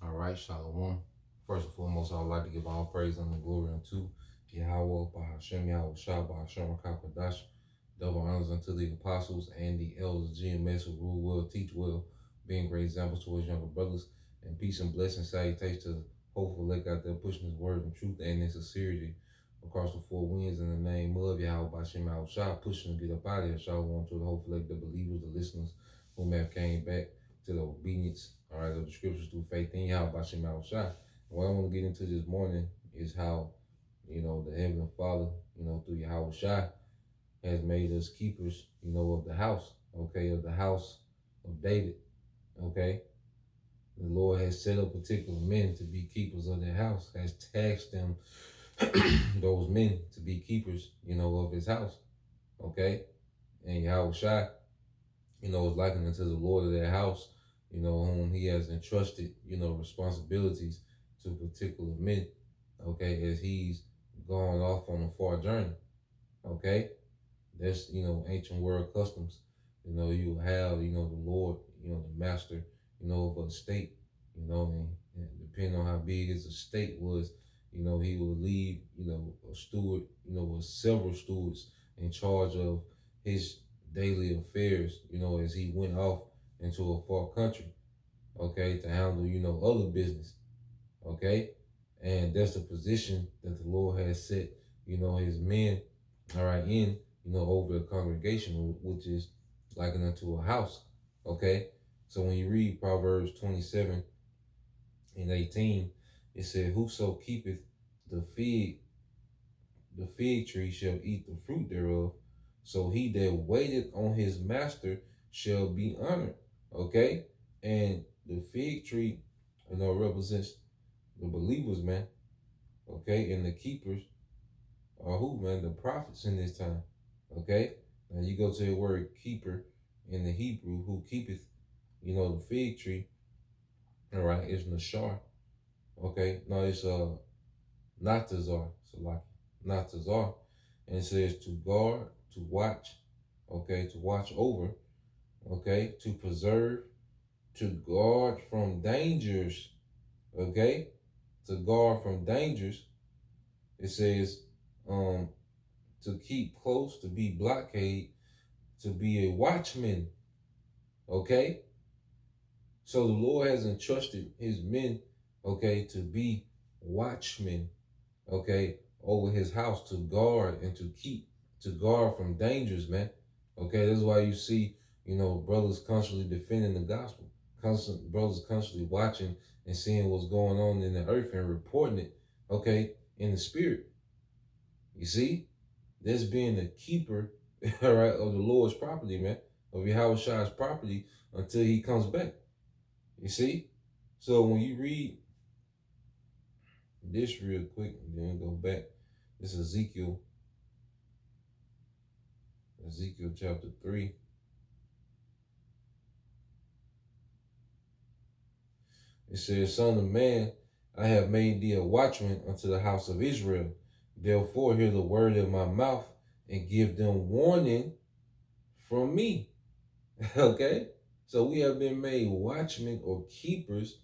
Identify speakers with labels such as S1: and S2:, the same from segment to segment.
S1: All right, Shalom. First and foremost, I would like to give all praise and glory unto Yahweh, Bahashem, Yahweh Shah, Bahashem, Rakakadash. Double honors unto the apostles and the elders, GMS, who rule well, teach well, being great examples to his younger brothers. And peace and blessing, salutations to hopeful elect out there pushing his word and truth and in sincerity across the four winds in the name of Yahweh, Bahashem, Yahweh Shah, pushing to get up out of here. Shalom to the hopeful elect, the believers, the listeners who may have came back to the obedience, all right, of the scriptures through faith in Yahweh Bashim Shah. What I want to get into this morning is how, the Heavenly Father, through Yahweh Shah, has made us keepers, of the house, okay, of the house of David, okay. The Lord has set up particular men to be keepers of their house, has tasked them, those men, to be keepers, of his house, okay. And Yahweh Shah, is likened unto the Lord of their house, whom he has entrusted, responsibilities to particular men, okay, as he's gone off on a far journey, okay. That's, ancient world customs. You have, the Lord, the master, of a state, and depending on how big his estate was, he would leave, a steward, with several stewards in charge of his daily affairs, as he went off into a far country, okay, to handle, other business, okay? And that's the position that the Lord has set, his men, all right, in, over the congregation, which is likened unto a house, okay? So when you read Proverbs 27 and 18, it said, whoso keepeth the fig, the fig tree shall eat the fruit thereof. So he that waited on his master shall be honored, okay? And the fig tree, represents the believers, man, okay? And the keepers are who, man? The prophets in this time, okay? Now you go to the word keeper in the Hebrew, who keepeth, the fig tree, all right, is Nashar, okay? No, it's Natazar, so like Natazar, and it says to guard, to watch, okay, to watch over, okay, to preserve, to guard from dangers, okay, to guard from dangers. It says to keep close, to be blockade, to be a watchman, okay. So the Lord has entrusted his men, okay, to be watchmen, okay, over his house, to guard and to keep, to guard from dangers, man. Okay, that's why you see, brothers constantly defending the gospel, brothers constantly watching and seeing what's going on in the earth and reporting it, okay, in the spirit. You see, this being the keeper, all right, of the Lord's property, man, of Yahweh Shah's property until he comes back. You see? So when you read this real quick, and then go back, this is Ezekiel chapter 3. It says, Son of man, I have made thee a watchman unto the house of Israel. Therefore hear the word of my mouth and give them warning from me. Okay? So we have been made watchmen or keepers,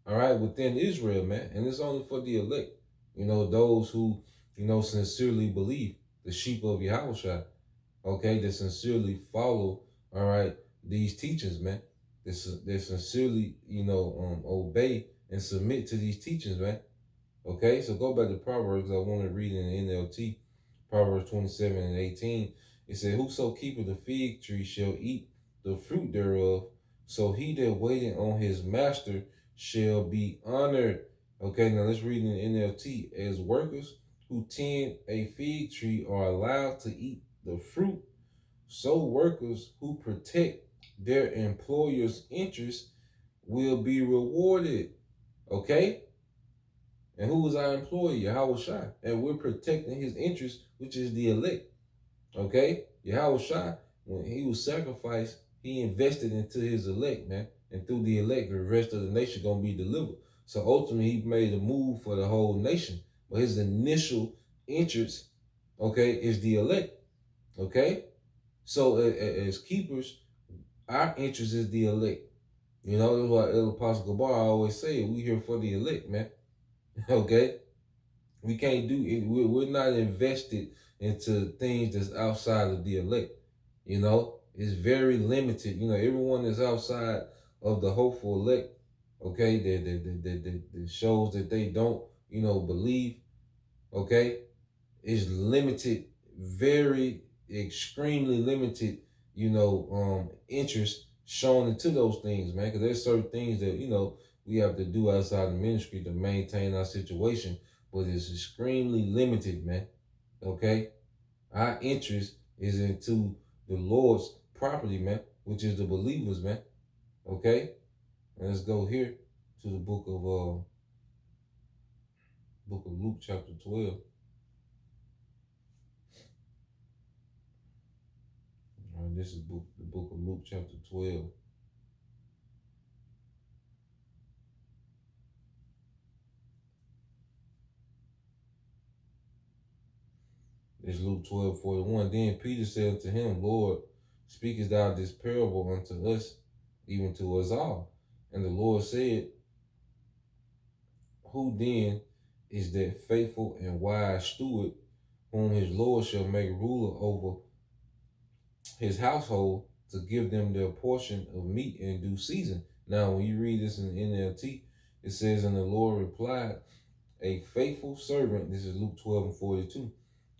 S1: all right, within Israel, man. And it's only for the elect, those who, sincerely believe, the sheep of Yahushua, okay, that sincerely follow, all right, these teachings, man. They sincerely, obey and submit to these teachings, man. Okay, so go back to Proverbs. I want to read in the NLT, Proverbs 27 and 18. It said, whoso keepeth the fig tree shall eat the fruit thereof. So he that waited on his master shall be honored. Okay, now let's read in the NLT. As workers who tend a fig tree are allowed to eat the fruit, so workers who protect their employer's interests will be rewarded. Okay? And who was our employer? Yahweh Shai. And we're protecting his interests, which is the elect. Okay? Yahweh Shai, when he was sacrificed, he invested into his elect, man. And through the elect, the rest of the nation gonna be delivered. So ultimately, he made a move for the whole nation. But his initial interest, okay, is the elect. Okay? So as keepers, our interest is the elect. You know, that's why El Apostle Gabar always say, we here for the elect, man. Okay? We can't do it. We're not invested into things that's outside of the elect. You know, it's very limited. You know, everyone that's outside of the hopeful elect, okay, that shows that they don't, believe, okay, is limited, very extremely limited, interest shown into those things, man. Because there's certain things that we have to do outside the ministry to maintain our situation, but it's extremely limited, man. Okay, our interest is into the Lord's property, man, which is the believers, man. Okay, and let's go here to the book of Luke, chapter 12. This is the book of Luke, chapter 12. It's Luke 12:41. Then Peter said to him, Lord, speakest thou this parable unto us, even to us all? And the Lord said, who then is that faithful and wise steward whom his Lord shall make ruler over his household to give them their portion of meat in due season? Now, when you read this in the NLT, it says, and the Lord replied, a faithful servant. This is Luke 12:42.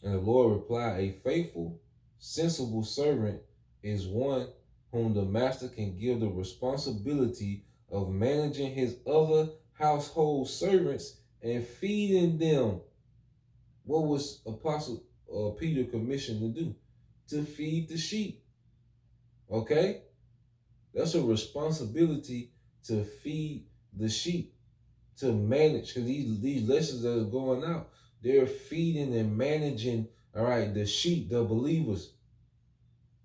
S1: And the Lord replied, a faithful, sensible servant is one whom the master can give the responsibility of managing his other household servants and feeding them. What was Apostle Peter commissioned to do? To feed the sheep. Okay? That's a responsibility to feed the sheep, to manage, because these lessons that are going out, they're feeding and managing, all right, the sheep, the believers.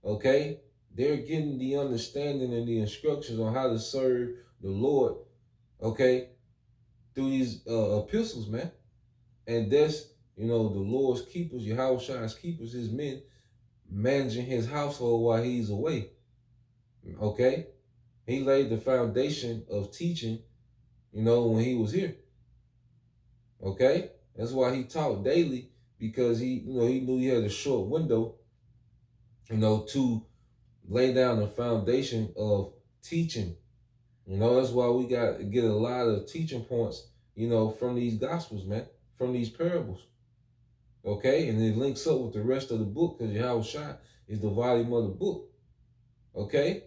S1: Okay? They're getting the understanding and the instructions on how to serve the Lord, okay, through these epistles, man. And that's, the Lord's keepers, Yahweh keepers, his men, managing his household while he's away. Okay? He laid the foundation of teaching, when he was here. Okay? That's why he taught daily, because he knew he had a short window, to lay down the foundation of teaching. That's why we got to get a lot of teaching points, from these gospels, man, from these parables. Okay? And it links up with the rest of the book, because Yahweh Shai is the volume of the book. Okay?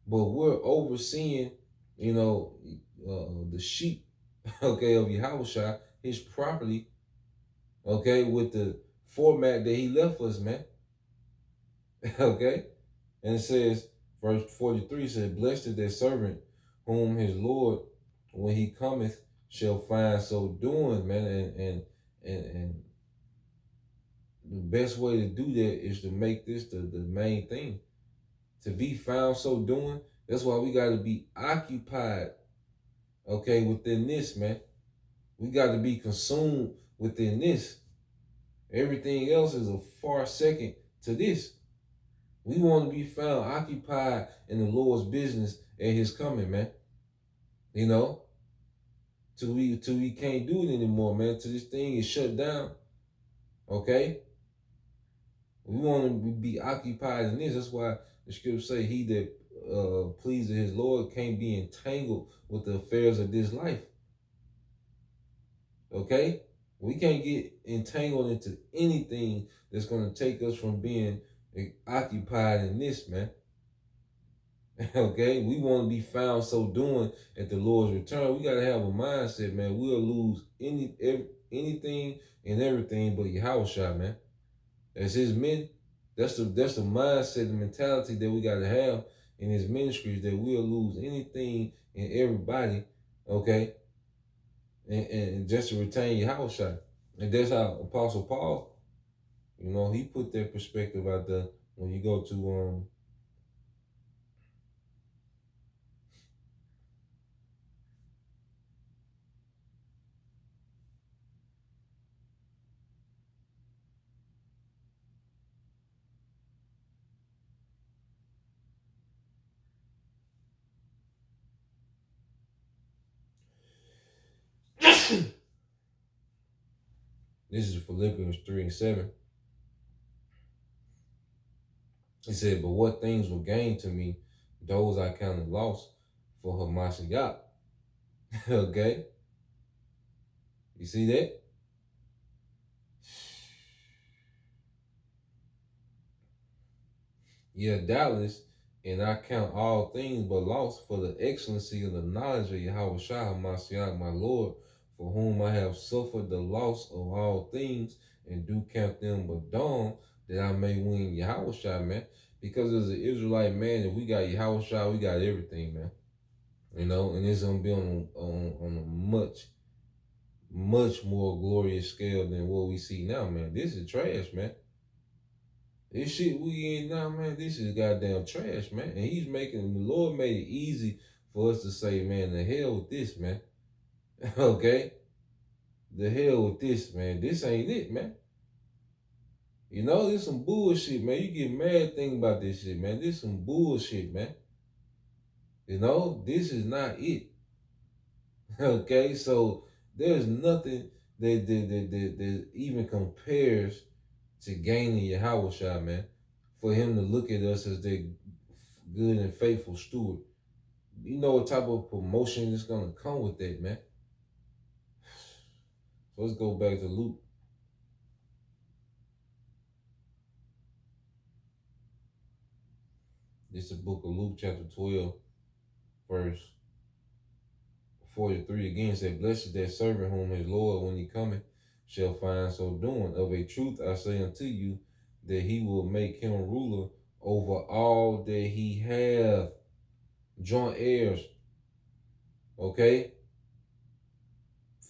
S1: But we're overseeing, the sheep, okay, of Yahweh Shai, his property, okay, with the format that he left us, man. Okay? And it says, verse 43 says, blessed is that servant whom his Lord, when he cometh, shall find so doing, man. And the best way to do that is to make this the main thing. To be found so doing, that's why we got to be occupied, okay, within this, man. We got to be consumed within this. Everything else is a far second to this. We want to be found occupied in the Lord's business at his coming, man. Till we can't do it anymore, man. Till this thing is shut down. Okay? We want to be occupied in this. That's why the scriptures say he that pleases his Lord can't be entangled with the affairs of this life. Okay? We can't get entangled into anything that's going to take us from being occupied in this, man. Okay? We want to be found so doing at the Lord's return. We got to have a mindset, man. We'll lose anything and everything but Yahweh, man. As his men, that's the mindset and mentality that we got to have in his ministries, that we'll lose anything and everybody, okay? And just to retain Yahweh. And that's how Apostle Paul, he put that perspective out there when you go to This is Philippians 3 and 7. He said, but what things were gained to me, those I counted loss for Hamashiach. Okay? You see that? Yeah, doubtless, and I count all things but loss for the excellency of the knowledge of Yahweh Shah Hamashiach, my Lord, for whom I have suffered the loss of all things, and do count them but dung, that I may win Yahweh Shah, man. Because as an Israelite man, if we got Yahweh Shah, we got everything, man. You know, and it's gonna be on a much more glorious scale than what we see now, man. This is trash, man. This shit we in now, man, this is goddamn trash, man. And the Lord made it easy for us to say, man, the hell with this, man. Okay? The hell with this, man. This ain't it, man. You know, this some bullshit, man. You get mad thinking about this shit, man. This some bullshit, man. You know, this is not it. Okay? So there's nothing that even compares to gaining Yahweh Shah, man. For him to look at us as their good and faithful steward. You know what type of promotion is going to come with that, man. So let's go back to Luke. This is the book of Luke, chapter 12, verse 43. Again, said, blessed is that servant whom his Lord, when he cometh, shall find so doing. Of a truth I say unto you, that he will make him ruler over all that he hath. Joint heirs. Okay?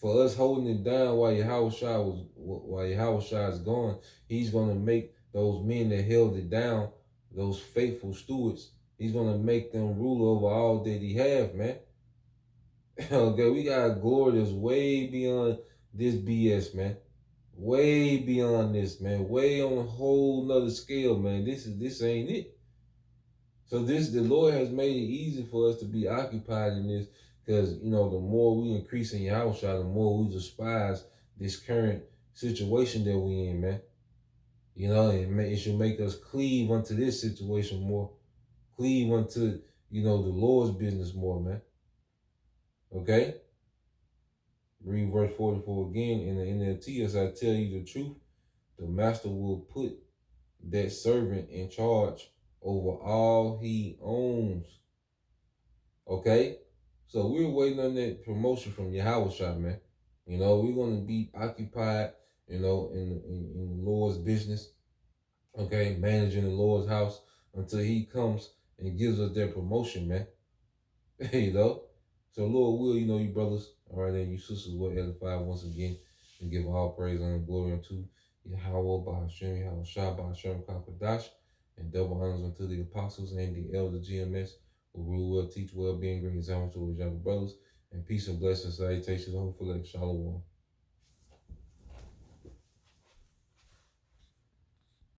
S1: For us holding it down while Yahweh Shah is gone, he's gonna make those men that held it down, those faithful stewards, he's gonna make them rule over all that he have, man. Okay, we got a glory that's way beyond this BS, man. Way beyond this, man. Way on a whole nother scale, man. This ain't it. So the Lord has made it easy for us to be occupied in this, because, you know, the more we increase in Yahweh, the more we despise this current situation that we in, man. You know, it should make us cleave unto this situation more. Cleave unto, you know, the Lord's business more, man. Okay? Read verse 44 again in the NLT. As I tell you the truth, the master will put that servant in charge over all he owns. Okay? So we're waiting on that promotion from Yahweh Shah, man. You know, we're going to be occupied, you know, in the Lord's business. Okay? Managing the Lord's house until he comes and gives us that promotion, man. You know? So Lord will, you know, you brothers, all right, and you sisters will edify once again and give all praise and glory unto Yahweh, Bahashem, Yahweh Shah, Bahashem, Kakadash, and double honors unto the apostles and the elder GMS who rule well, teach well, being great examples to his younger brothers, and peace and blessings, salutations, hopefully, shalom.